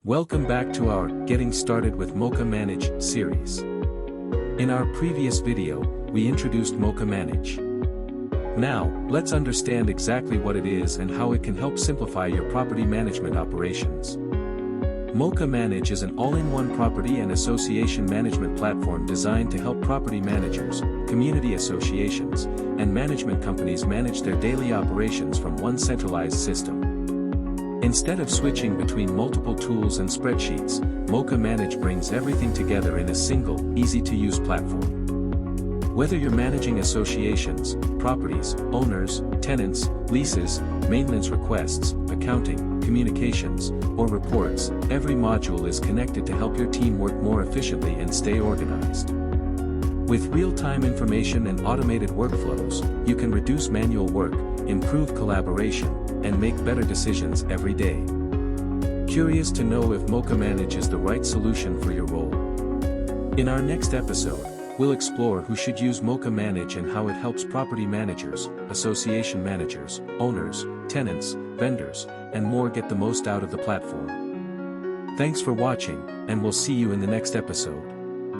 Welcome back to our Getting Started with Mocha Manage series. In our previous video, we introduced Mocha Manage. Now, let's understand exactly what it is and how it can help simplify your property management operations. Mocha Manage is an all-in-one property and association management platform designed to help property managers, community associations, and management companies manage their daily operations from one centralized system. Instead of switching between multiple tools and spreadsheets, Mocha Manage brings everything together in a single, easy-to-use platform. Whether you're managing associations, properties, owners, tenants, leases, maintenance requests, accounting, communications, or reports, every module is connected to help your team work more efficiently and stay organized. With real-time information and automated workflows, you can reduce manual work, improve collaboration, and make better decisions every day. Curious to know if Mocha Manage is the right solution for your role? In our next episode, we'll explore who should use Mocha Manage and how it helps property managers, association managers, owners, tenants, vendors, and more get the most out of the platform. Thanks for watching, and we'll see you in the next episode.